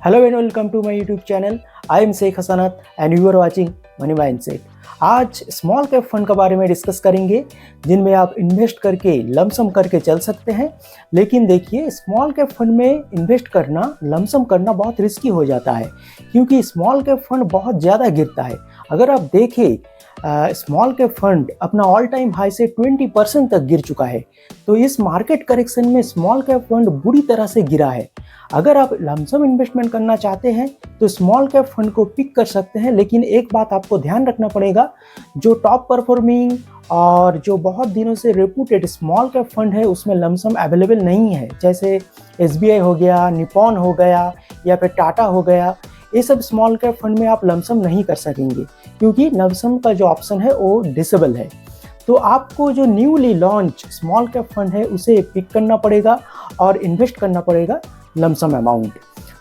Hello and welcome to my YouTube channel. I am Sheikh Hasnat and you are watching money mindset. आज small cap fund के बारे में discuss करेंगे जिनमें आप इन्वेस्ट करके लमसम करके चल सकते हैं। लेकिन देखिए, स्मॉल कैप फंड में इन्वेस्ट करना, लमसम करना बहुत रिस्की हो जाता है क्योंकि स्मॉल कैप फंड बहुत ज़्यादा गिरता है। अगर आप देखें, स्मॉल कैप फंड अपना ऑल टाइम हाई से 20% तक गिर चुका है। तो इस मार्केट करेक्शन में स्मॉल कैप फंड बुरी तरह से गिरा है। अगर आप लमसम इन्वेस्टमेंट करना चाहते हैं तो स्मॉल कैप फंड को पिक कर सकते हैं, लेकिन एक बात आपको ध्यान रखना पड़ेगा, जो टॉप परफॉर्मिंग और जो बहुत दिनों से रेपुटेड स्मॉल कैप फंड है उसमें लमसम अवेलेबल नहीं है। जैसे SBI हो गया, निपॉन हो गया या फिर टाटा हो गया, ये सब स्मॉल कैप फंड में आप लमसम नहीं कर सकेंगे क्योंकि लमसम का जो ऑप्शन है वो डिसेबल है। तो आपको जो newly launch small cap fund है उसे पिक करना पड़ेगा और इन्वेस्ट करना पड़ेगा लमसम अमाउंट।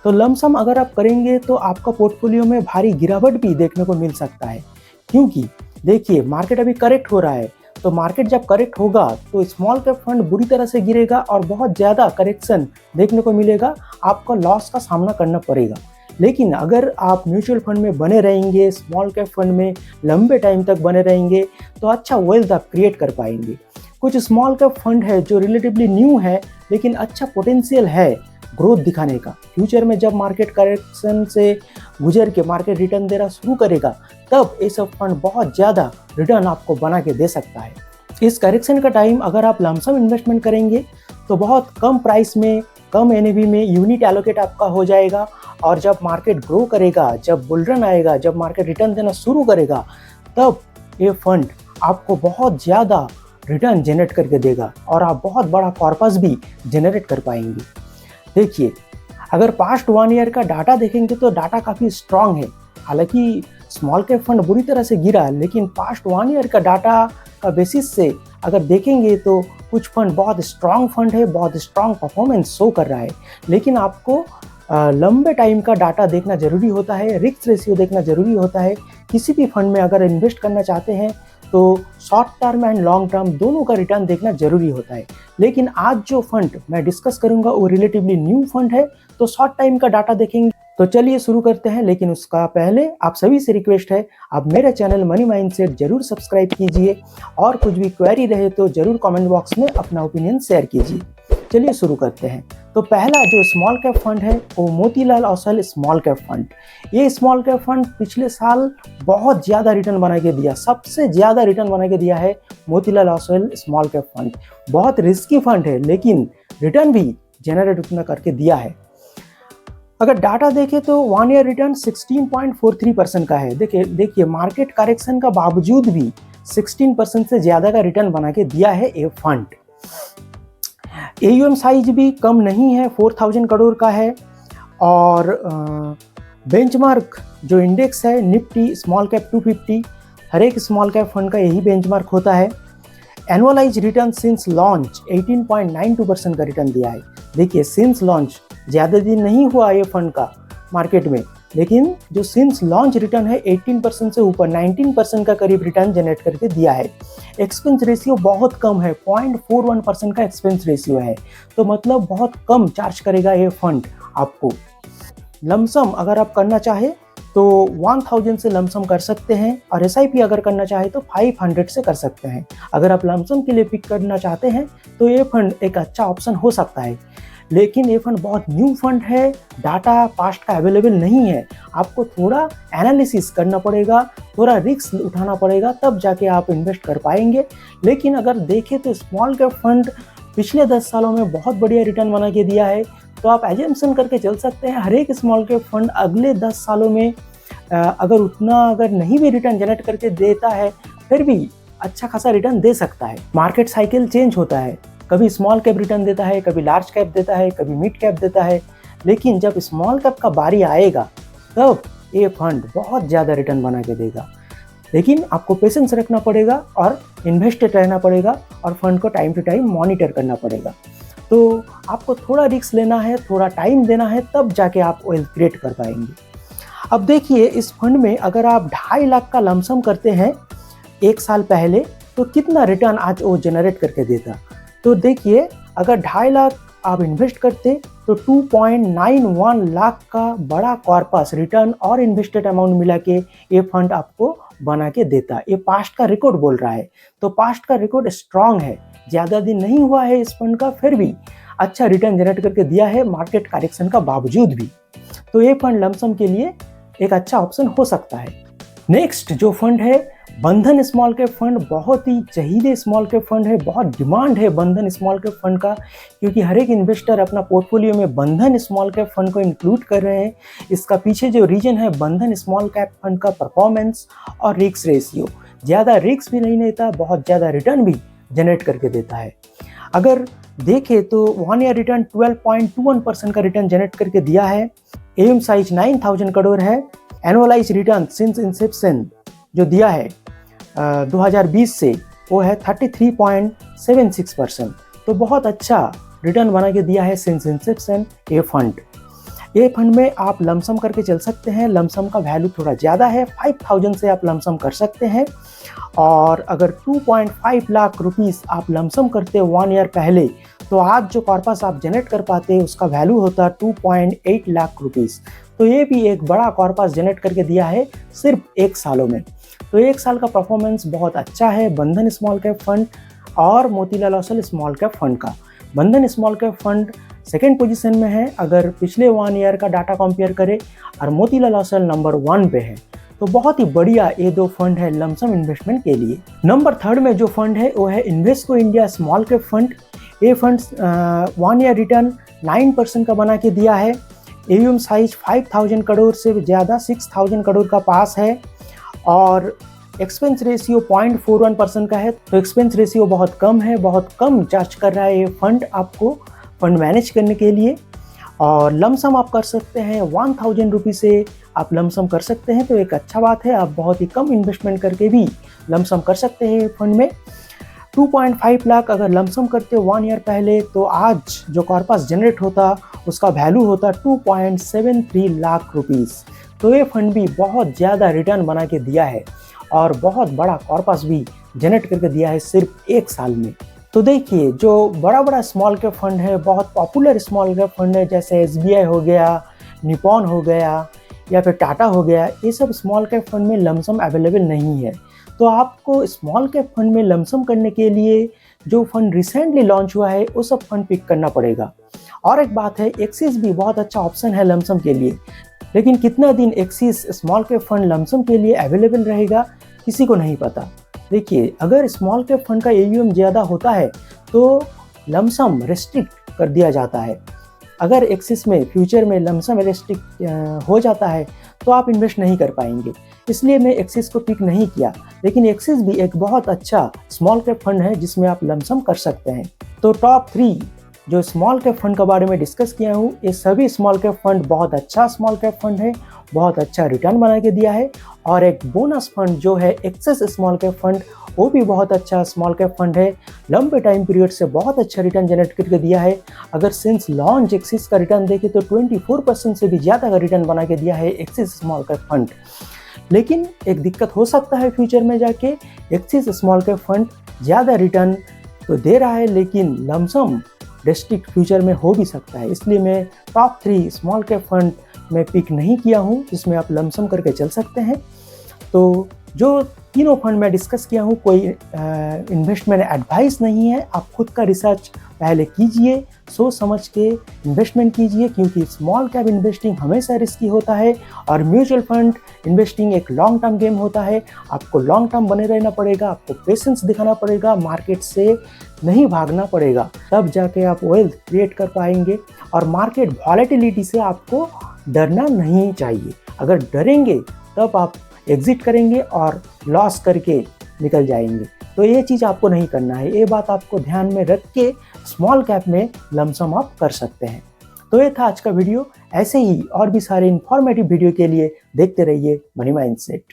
तो लमसम अगर आप करेंगे तो आपका पोर्टफोलियो में भारी गिरावट भी देखने को मिल सकता है क्योंकि देखिए, मार्केट अभी करेक्ट हो रहा है। तो मार्केट जब करेक्ट होगा तो स्मॉल कैप फंड बुरी तरह से गिरेगा और बहुत ज़्यादा करेक्शन देखने को मिलेगा, आपको लॉस का सामना करना पड़ेगा। लेकिन अगर आप म्यूचुअल फंड में बने रहेंगे, स्मॉल कैप फंड में लंबे टाइम तक बने रहेंगे तो अच्छा वेल्थ आप क्रिएट कर पाएंगे। कुछ स्मॉल कैप फंड है जो रिलेटिवली न्यू है लेकिन अच्छा पोटेंशियल है ग्रोथ दिखाने का। फ्यूचर में जब मार्केट करेक्शन से गुजर के मार्केट रिटर्न देना शुरू करेगा तब ये सब फंड बहुत ज़्यादा रिटर्न आपको बना के दे सकता है। इस करेक्शन का टाइम अगर आप लमसम इन्वेस्टमेंट करेंगे तो बहुत कम प्राइस में, कम NAV में यूनिट एलोकेट आपका हो जाएगा और जब मार्केट ग्रो करेगा, जब बुल रन आएगा, जब मार्केट रिटर्न देना शुरू करेगा तब ये फंड आपको बहुत ज़्यादा रिटर्न जनरेट करके देगा और आप बहुत बड़ा कॉर्पस भी जनरेट कर पाएंगे। देखिए, अगर पास्ट 1 ईयर का डाटा देखेंगे तो डाटा काफ़ी स्ट्रांग है। हालांकि स्मॉल कैप फंड बुरी तरह से गिरा, लेकिन पास्ट 1 ईयर का डाटा का बेसिस से अगर देखेंगे तो कुछ फंड बहुत स्ट्रांग फंड है, बहुत स्ट्रांग परफॉर्मेंस शो कर रहा है। लेकिन आपको लंबे टाइम का डाटा देखना ज़रूरी होता है, रिस्क रेशियो देखना ज़रूरी होता है। किसी भी फंड में अगर इन्वेस्ट करना चाहते हैं तो short term and long term दोनों का रिटर्न देखना ज़रूरी होता है। लेकिन आज जो फंड मैं डिस्कस करूंगा वो रिलेटिवली न्यू फंड है, तो शॉर्ट टाइम का डाटा देखेंगे। तो चलिए शुरू करते हैं। लेकिन उसका पहले आप सभी से रिक्वेस्ट है, आप मेरा चैनल मनी माइंडसेट जरूर सब्सक्राइब कीजिए और कुछ भी क्वेरी रहे तो जरूर कमेंट बॉक्स में अपना ओपिनियन शेयर कीजिए। चलिए शुरू करते हैं। तो पहला जो स्मॉल कैप फंड है वो Motilal Oswal small cap fund. ये स्मॉल कैप फंड पिछले साल बहुत ज़्यादा रिटर्न बना के दिया, सबसे ज़्यादा रिटर्न बना के दिया है Motilal Oswal small cap fund. बहुत रिस्की फंड है लेकिन रिटर्न भी जनरेट उतना करके दिया है। अगर डाटा देखें तो 1 ईयर रिटर्न 16.43% का है। देखिए मार्केट करेक्शन का बावजूद भी 16% से ज़्यादा का रिटर्न बना के दिया है ये फंड। AUM साइज भी कम नहीं है, 4000 करोड़ का है और बेंचमार्क जो इंडेक्स है निफ्टी स्मॉल कैप 250, हर एक स्मॉल कैप फंड का यही बेंचमार्क होता है। एनुअलाइज रिटर्न सिंस लॉन्च 18.92% का रिटर्न दिया है। देखिए, सिंस लॉन्च ज़्यादा दिन नहीं हुआ ये फंड का मार्केट में, लेकिन जो सिंस लॉन्च रिटर्न है 18% से ऊपर 19% का करीब रिटर्न जनरेट करके दिया है। एक्सपेंस रेशियो बहुत कम है, 0.41% का एक्सपेंस रेशियो है। तो मतलब बहुत कम चार्ज करेगा ये फंड आपको। लमसम अगर आप करना चाहे तो 1000 से लमसम कर सकते हैं और SIP अगर करना चाहे तो 500 से कर सकते हैं। अगर आप लमसम के लिए पिक करना चाहते हैं तो ये फंड एक अच्छा ऑप्शन हो सकता है। लेकिन ये फंड बहुत न्यू फंड है, डाटा पास्ट का अवेलेबल नहीं है, आपको थोड़ा एनालिसिस करना पड़ेगा, थोड़ा रिस्क उठाना पड़ेगा, तब जाके आप इन्वेस्ट कर पाएंगे। लेकिन अगर देखें तो स्मॉल कैप फंड पिछले 10 सालों में बहुत बढ़िया रिटर्न बना के दिया है। तो आप एजम्पशन करके चल सकते हैं हर एक स्मॉल कैप फंड अगले 10 सालों में अगर नहीं भी रिटर्न जनरेट करके देता है फिर भी अच्छा खासा रिटर्न दे सकता है। मार्केट साइकिल चेंज होता है, कभी स्मॉल कैप रिटर्न देता है, कभी लार्ज कैप देता है, कभी मिड कैप देता है। लेकिन जब स्मॉल कैप का बारी आएगा तब ये फंड बहुत ज़्यादा रिटर्न बना के देगा। लेकिन आपको पेशेंस रखना पड़ेगा और इन्वेस्टेड रहना पड़ेगा और फंड को टाइम टू टाइम मॉनिटर करना पड़ेगा। तो आपको थोड़ा रिस्क लेना है, थोड़ा टाइम देना है, तब जाके आप वेल्थ क्रिएट कर पाएंगे। अब देखिए, इस फंड में अगर आप 2.5 लाख का लमसम करते हैं 1 साल पहले तो कितना रिटर्न आज वो जनरेट करके देता। तो देखिए, अगर 2.5 लाख आप इन्वेस्ट करते तो 2.91 लाख का बड़ा कॉर्पस रिटर्न और इन्वेस्टेड अमाउंट मिला के ये फंड आपको बना के देता है। ये पास्ट का रिकॉर्ड बोल रहा है, तो पास्ट का रिकॉर्ड स्ट्रांग है, ज़्यादा दिन नहीं हुआ है इस फंड का, फिर भी अच्छा रिटर्न जनरेट करके दिया है मार्केट करेक्शन का बावजूद भी। तो ये फंड लमसम के लिए एक अच्छा ऑप्शन हो सकता है। नेक्स्ट जो फंड है बंधन स्मॉल कैप फंड, बहुत ही चाहिए स्मॉल कैप फंड है, बहुत डिमांड है बंधन स्मॉल कैप फंड का, क्योंकि हर एक इन्वेस्टर अपना पोर्टफोलियो में बंधन स्मॉल कैप फंड को इंक्लूड कर रहे हैं। इसका पीछे जो रीजन है बंधन स्मॉल कैप फंड का परफॉर्मेंस और रिस्क रेशियो, ज़्यादा रिस्क भी नहीं लेता, बहुत ज़्यादा रिटर्न भी जनरेट करके देता है। अगर देखें तो 1 ईयर रिटर्न 12.21% का रिटर्न जनरेट करके दिया है। एम साइज 9,000 करोड़ है। एनुअलाइज रिटर्न सिंस इंसेप्शन जो दिया है 2020 से वो है 33.76%। तो बहुत अच्छा रिटर्न बना के दिया है सिंस इंसेप्शन ये फंड। ये फंड में आप लमसम करके चल सकते हैं। लमसम का वैल्यू थोड़ा ज़्यादा है, 5,000 से आप लमसम कर सकते हैं। और अगर 2.5 लाख रुपीस आप लमसम करते 1 ईयर पहले, तो आज जो कॉर्पस आप जनरेट कर पाते उसका वैल्यू होता 2.8 लाख रुपीस। तो ये भी एक बड़ा कॉर्पस जनरेट करके दिया है सिर्फ 1 सालों में। तो 1 साल का परफॉर्मेंस बहुत अच्छा है बंधन स्मॉल कैप फंड और Motilal Oswal small cap fund का। बंधन small cap fund second position में है अगर पिछले 1 ईयर का डाटा कंपेयर करें, और मोतीलाल ओसवाल नंबर 1 पे है। तो बहुत ही बढ़िया ये 2 फंड है लमसम इन्वेस्टमेंट के लिए। नंबर 3 में जो फंड है वो है Invesco India small cap fund. ये फंड 1 ईयर रिटर्न 9% का बना के दिया है। एयूएम साइज 5,000 करोड़ से ज़्यादा 6,000 करोड़ का पास है, और एक्सपेंस रेशियो 0.41% का है। तो एक्सपेंस रेशियो बहुत कम है, बहुत कम चार्ज कर रहा है ये फंड आपको फंड मैनेज करने के लिए। और लमसम आप कर सकते हैं 1,000 रुपीज़ से आप लमसम कर सकते हैं, तो एक अच्छा बात है। आप बहुत ही कम इन्वेस्टमेंट करके भी लमसम कर सकते हैं फंड में। 2.5 लाख अगर लमसम करते 1 ईयर पहले, तो आज जो कॉर्पस जनरेट होता उसका वैल्यू होता 2.73 लाख रुपीज़। तो ये फंड भी बहुत ज़्यादा रिटर्न बना के दिया है और बहुत बड़ा कॉर्पस भी जनरेट करके दिया है सिर्फ 1 साल में। तो देखिए जो बड़ा बड़ा स्मॉल कैप फंड है, बहुत पॉपुलर स्मॉल कैप फंड है, जैसे SBI हो गया, निपॉन हो गया या फिर टाटा हो गया, ये सब स्मॉल कैप फंड में लमसम अवेलेबल नहीं है। तो आपको स्मॉल कैप फंड में लमसम करने के लिए जो फंड रिसेंटली लॉन्च हुआ है वो सब फंड पिक करना पड़ेगा। और एक बात है, एक्सिस भी बहुत अच्छा ऑप्शन है लमसम के लिए, लेकिन कितना दिन axis small cap fund lump sum के लिए अवेलेबल रहेगा किसी को नहीं पता। देखिए अगर स्मॉल कैप फंड का AUM ज़्यादा होता है तो लमसम रेस्ट्रिक्ट कर दिया जाता है। अगर एक्सिस में फ्यूचर में लमसम रेस्ट्रिक्ट हो जाता है तो आप इन्वेस्ट नहीं कर पाएंगे, इसलिए मैं एक्सिस को पिक नहीं किया। लेकिन एक्सिस भी एक बहुत अच्छा स्मॉल कैप फंड है जिसमें आप लमसम कर सकते हैं। तो टॉप 3 जो स्मॉल कैप फंड के बारे में डिस्कस किया हूँ, ये सभी स्मॉल कैप फंड बहुत अच्छा स्मॉल कैप फंड है, बहुत अच्छा रिटर्न बना के दिया है। और एक बोनस फंड जो है एक्सेस स्मॉल कैप फंड, वो भी बहुत अच्छा स्मॉल कैप फंड है, लंबे टाइम पीरियड से बहुत अच्छा रिटर्न जनरेट करके दिया है। अगर सिंस लॉन्च एक्सिस का रिटर्न देखें तो 24% से भी ज़्यादा का रिटर्न बना के दिया है एक्सिस स्मॉल कैप फंड। लेकिन एक दिक्कत हो सकता है फ्यूचर में जाके, एक्सिस स्मॉल कैप फंड ज़्यादा रिटर्न तो दे रहा है लेकिन लमसम रेस्ट्रिक्ट फ्यूचर में हो भी सकता है, इसलिए मैं टॉप 3 स्मॉल कैप फंड में पिक नहीं किया हूँ जिसमें आप लमसम करके चल सकते हैं। तो जो तीनों फंड में डिस्कस किया हूँ कोई इन्वेस्टमेंट एडवाइस नहीं है, आप खुद का रिसर्च पहले कीजिए, सोच समझ के इन्वेस्टमेंट कीजिए, क्योंकि स्मॉल कैप इन्वेस्टिंग हमेशा रिस्की होता है और म्यूचुअल फंड इन्वेस्टिंग एक लॉन्ग टर्म गेम होता है। आपको लॉन्ग टर्म बने रहना पड़ेगा, आपको पेशेंस दिखाना पड़ेगा, मार्केट से नहीं भागना पड़ेगा, तब जाके आप वेल्थ क्रिएट कर पाएंगे। और मार्केट वॉलेटिलिटी से आपको डरना नहीं चाहिए, अगर डरेंगे तब आप एग्जिट करेंगे और लॉस करके निकल जाएंगे। तो ये चीज़ आपको नहीं करना है, ये बात आपको ध्यान में रख के स्मॉल कैप में लमसम आप कर सकते हैं। तो ये था आज का वीडियो। ऐसे ही और भी सारे इंफॉर्मेटिव वीडियो के लिए देखते रहिए मनी माइंडसेट।